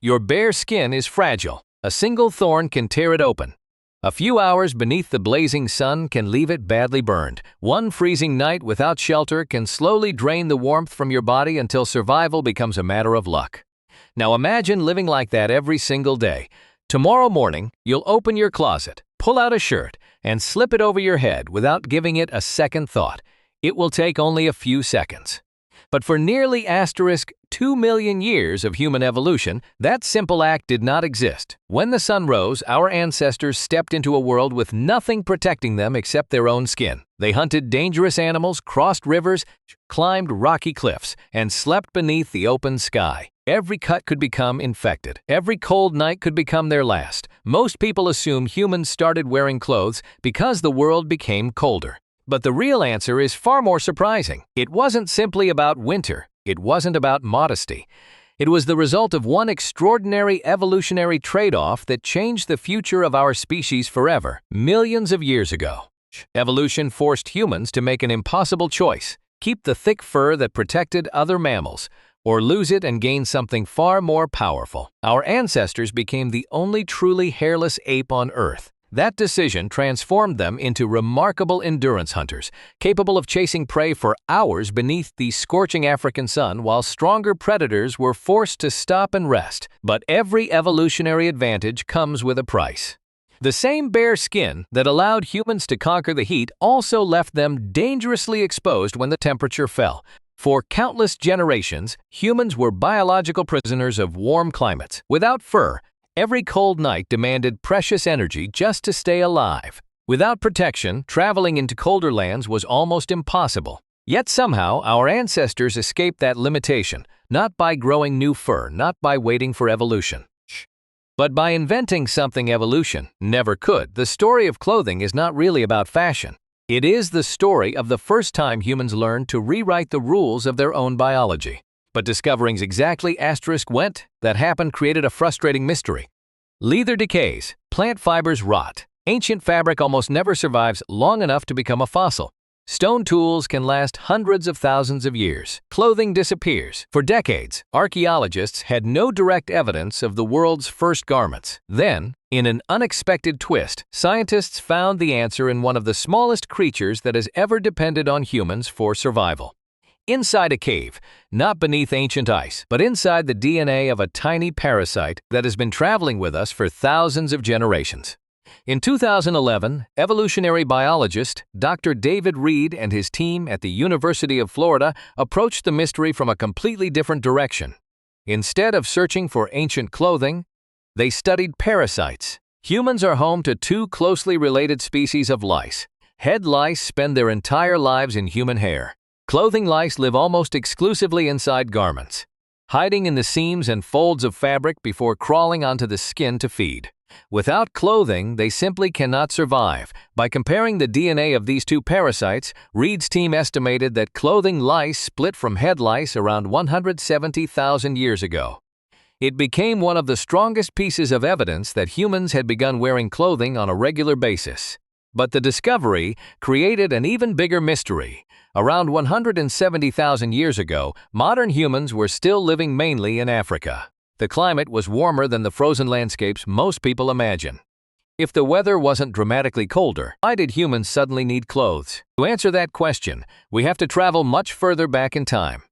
Your bare skin is fragile. A single thorn can tear it open. A few hours beneath the blazing sun can leave it badly burned. One freezing night without shelter can slowly drain the warmth from your body until survival becomes a matter of luck. Now imagine living like that every single day. Tomorrow morning, you'll open your closet, pull out a shirt, and slip it over your head without giving it a second thought. It will take only a few seconds. But for nearly 2 million years of human evolution, that simple act did not exist. When the sun rose, our ancestors stepped into a world with nothing protecting them except their own skin. They hunted dangerous animals, crossed rivers, climbed rocky cliffs, and slept beneath the open sky. Every cut could become infected. Every cold night could become their last. Most people assume humans started wearing clothes because the world became colder. But the real answer is far more surprising. It wasn't simply about winter. It wasn't about modesty. It was the result of one extraordinary evolutionary trade-off that changed the future of our species forever, millions of years ago. Evolution forced humans to make an impossible choice: keep the thick fur that protected other mammals, or lose it and gain something far more powerful. Our ancestors became the only truly hairless ape on Earth. That decision transformed them into remarkable endurance hunters, capable of chasing prey for hours beneath the scorching African sun while stronger predators were forced to stop and rest. But every evolutionary advantage comes with a price. The same bare skin that allowed humans to conquer the heat also left them dangerously exposed when the temperature fell. For countless generations, humans were biological prisoners of warm climates. Without fur, every cold night demanded precious energy just to stay alive. Without protection, traveling into colder lands was almost impossible. Yet somehow, our ancestors escaped that limitation, not by growing new fur, not by waiting for evolution, but by inventing something evolution never could. The story of clothing is not really about fashion. It is the story of the first time humans learned to rewrite the rules of their own biology. But discovering exactly that happened created a frustrating mystery. Leather decays, plant fibers rot, ancient fabric almost never survives long enough to become a fossil. Stone tools can last hundreds of thousands of years. Clothing disappears. For decades, archaeologists had no direct evidence of the world's first garments. Then, in an unexpected twist, scientists found the answer in one of the smallest creatures that has ever depended on humans for survival. Inside a cave, not beneath ancient ice, but inside the DNA of a tiny parasite that has been traveling with us for thousands of generations. In 2011, evolutionary biologist Dr. David Reed and his team at the University of Florida approached the mystery from a completely different direction. Instead of searching for ancient clothing, they studied parasites. Humans are home to two closely related species of lice. Head lice spend their entire lives in human hair. Clothing lice live almost exclusively inside garments, hiding in the seams and folds of fabric before crawling onto the skin to feed. Without clothing, they simply cannot survive. By comparing the DNA of these two parasites, Reed's team estimated that clothing lice split from head lice around 170,000 years ago. It became one of the strongest pieces of evidence that humans had begun wearing clothing on a regular basis. But the discovery created an even bigger mystery. Around 170,000 years ago, modern humans were still living mainly in Africa. The climate was warmer than the frozen landscapes most people imagine. If the weather wasn't dramatically colder, why did humans suddenly need clothes? To answer that question, we have to travel much further back in time.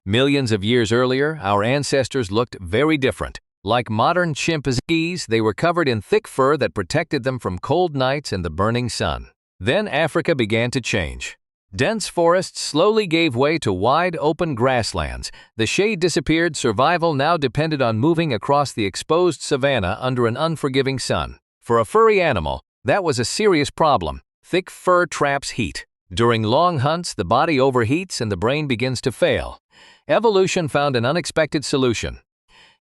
Millions of years earlier, our ancestors looked very different. Like modern chimpanzees, they were covered in thick fur that protected them from cold nights and the burning sun. Then Africa began to change. Dense forests slowly gave way to wide, open grasslands. The shade disappeared. Survival now depended on moving across the exposed savanna under an unforgiving sun. For a furry animal, that was a serious problem. Thick fur traps heat. During long hunts, the body overheats and the brain begins to fail. Evolution found an unexpected solution.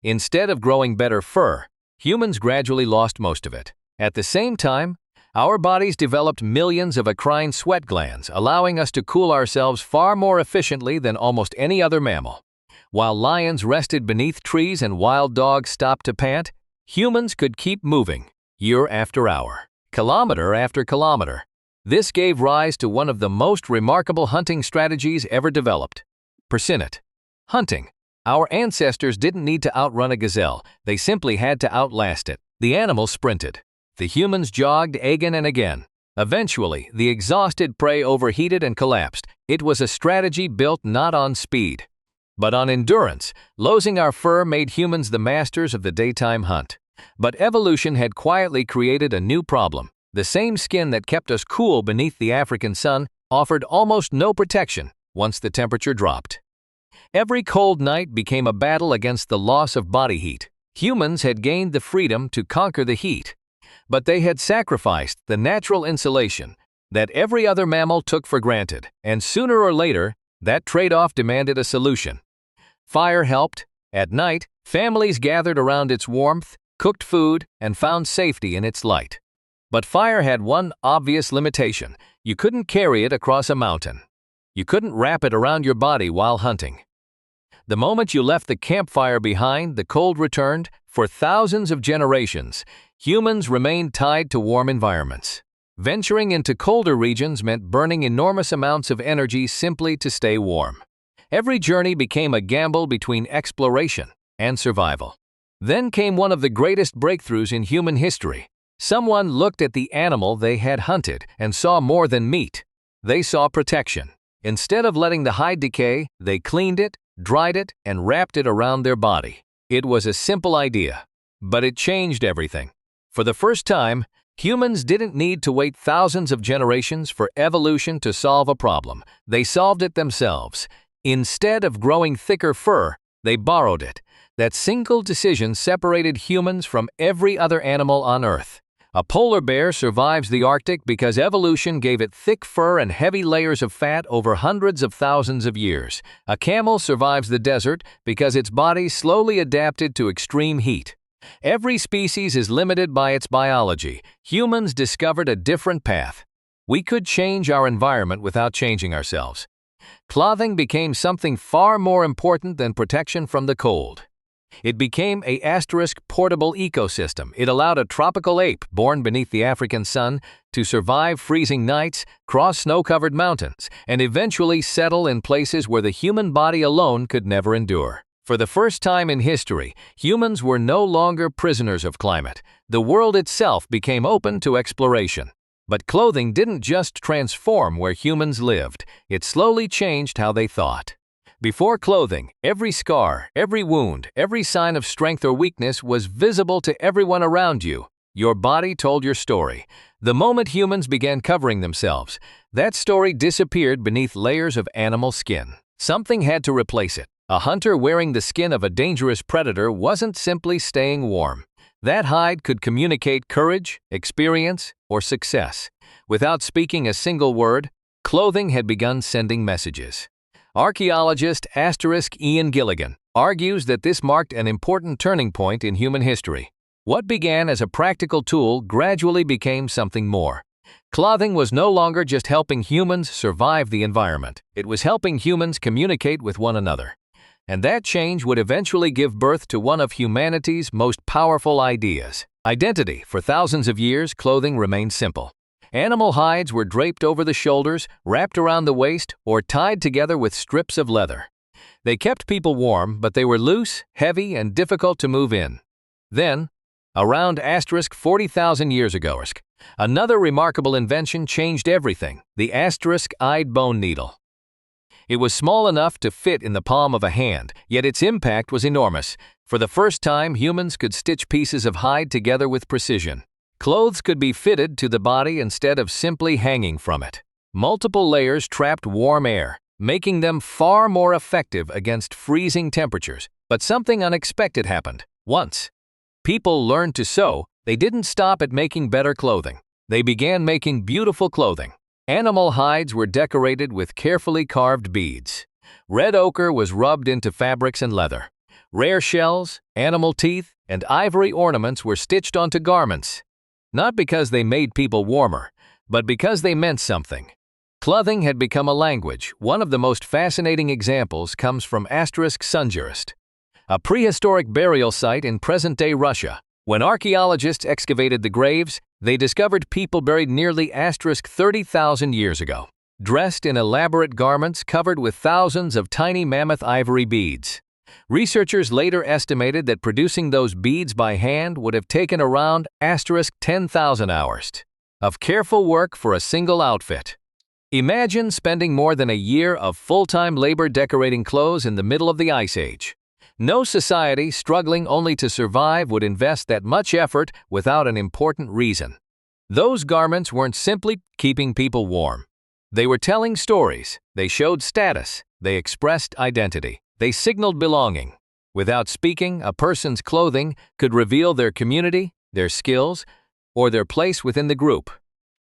Instead of growing better fur, humans gradually lost most of it. At the same time, our bodies developed millions of eccrine sweat glands, allowing us to cool ourselves far more efficiently than almost any other mammal. While lions rested beneath trees and wild dogs stopped to pant, humans could keep moving, year after hour, kilometer after kilometer. This gave rise to one of the most remarkable hunting strategies ever developed: persinet hunting. Our ancestors didn't need to outrun a gazelle, they simply had to outlast it. The animal sprinted. The humans jogged again and again. Eventually, the exhausted prey overheated and collapsed. It was a strategy built not on speed, but on endurance. Losing our fur made humans the masters of the daytime hunt. But evolution had quietly created a new problem. The same skin that kept us cool beneath the African sun offered almost no protection once the temperature dropped. Every cold night became a battle against the loss of body heat. Humans had gained the freedom to conquer the heat, but they had sacrificed the natural insulation that every other mammal took for granted, and sooner or later, that trade-off demanded a solution. Fire helped. At night, families gathered around its warmth, cooked food, and found safety in its light. But fire had one obvious limitation. You couldn't carry it across a mountain. You couldn't wrap it around your body while hunting. The moment you left the campfire behind, the cold returned. For thousands of generations, humans remained tied to warm environments. Venturing into colder regions meant burning enormous amounts of energy simply to stay warm. Every journey became a gamble between exploration and survival. Then came one of the greatest breakthroughs in human history. Someone looked at the animal they had hunted and saw more than meat. They saw protection. Instead of letting the hide decay, they cleaned it, dried it, and wrapped it around their body. It was a simple idea, but it changed everything. For the first time, humans didn't need to wait thousands of generations for evolution to solve a problem. They solved it themselves. Instead of growing thicker fur, they borrowed it. That single decision separated humans from every other animal on Earth. A polar bear survives the Arctic because evolution gave it thick fur and heavy layers of fat over hundreds of thousands of years. A camel survives the desert because its body slowly adapted to extreme heat. Every species is limited by its biology. Humans discovered a different path. We could change our environment without changing ourselves. Clothing became something far more important than protection from the cold. It became a portable ecosystem. It allowed a tropical ape born beneath the African sun to survive freezing nights, cross snow-covered mountains, and eventually settle in places where the human body alone could never endure. For the first time in history, humans were no longer prisoners of climate. The world itself became open to exploration. But clothing didn't just transform where humans lived, it slowly changed how they thought. Before clothing, every scar, every wound, every sign of strength or weakness was visible to everyone around you. Your body told your story. The moment humans began covering themselves, that story disappeared beneath layers of animal skin. Something had to replace it. A hunter wearing the skin of a dangerous predator wasn't simply staying warm. That hide could communicate courage, experience, or success. Without speaking a single word, clothing had begun sending messages. Archaeologist Ian Gilligan argues that this marked an important turning point in human history. What began as a practical tool gradually became something more. Clothing was no longer just helping humans survive the environment. It was helping humans communicate with one another. And that change would eventually give birth to one of humanity's most powerful ideas: identity. For thousands of years, clothing remained simple. Animal hides were draped over the shoulders, wrapped around the waist, or tied together with strips of leather. They kept people warm, but they were loose, heavy, and difficult to move in. Then, around 40,000 years ago, another remarkable invention changed everything: the eyed bone needle. It was small enough to fit in the palm of a hand, yet its impact was enormous. For the first time, humans could stitch pieces of hide together with precision. Clothes could be fitted to the body instead of simply hanging from it. Multiple layers trapped warm air, making them far more effective against freezing temperatures. But something unexpected happened. Once people learned to sew, they didn't stop at making better clothing. They began making beautiful clothing. Animal hides were decorated with carefully carved beads. Red ochre was rubbed into fabrics and leather. Rare shells, animal teeth, and ivory ornaments were stitched onto garments. Not because they made people warmer, but because they meant something. Clothing had become a language. One of the most fascinating examples comes from Sunjurist, a prehistoric burial site in present-day Russia. When archaeologists excavated the graves, they discovered people buried nearly 30,000 years ago, dressed in elaborate garments covered with thousands of tiny mammoth ivory beads. Researchers later estimated that producing those beads by hand would have taken around 10,000 hours of careful work for a single outfit. Imagine spending more than a year of full-time labor decorating clothes in the middle of the Ice Age. No society struggling only to survive would invest that much effort without an important reason. Those garments weren't simply keeping people warm. They were telling stories, they showed status, they expressed identity, they signaled belonging. Without speaking, a person's clothing could reveal their community, their skills, or their place within the group.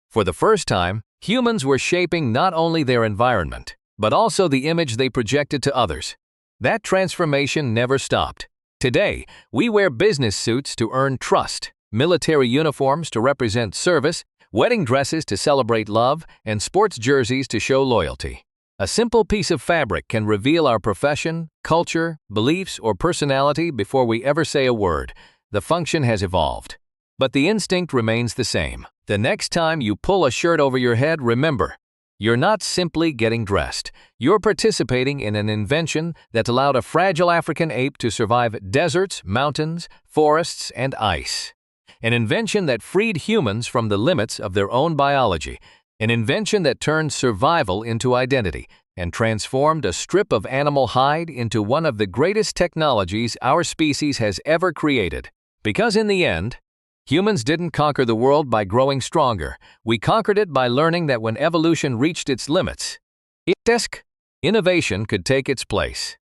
For the first time, humans were shaping not only their environment, but also the image they projected to others. That transformation never stopped. Today, we wear business suits to earn trust, military uniforms to represent service, wedding dresses to celebrate love, and sports jerseys to show loyalty. A simple piece of fabric can reveal our profession, culture, beliefs, or personality before we ever say a word. The function has evolved. But the instinct remains the same. The next time you pull a shirt over your head, remember, you're not simply getting dressed. You're participating in an invention that allowed a fragile African ape to survive deserts, mountains, forests, and ice. An invention that freed humans from the limits of their own biology. An invention that turned survival into identity and transformed a strip of animal hide into one of the greatest technologies our species has ever created. Because in the end, humans didn't conquer the world by growing stronger. We conquered it by learning that when evolution reached its limits, innovation could take its place.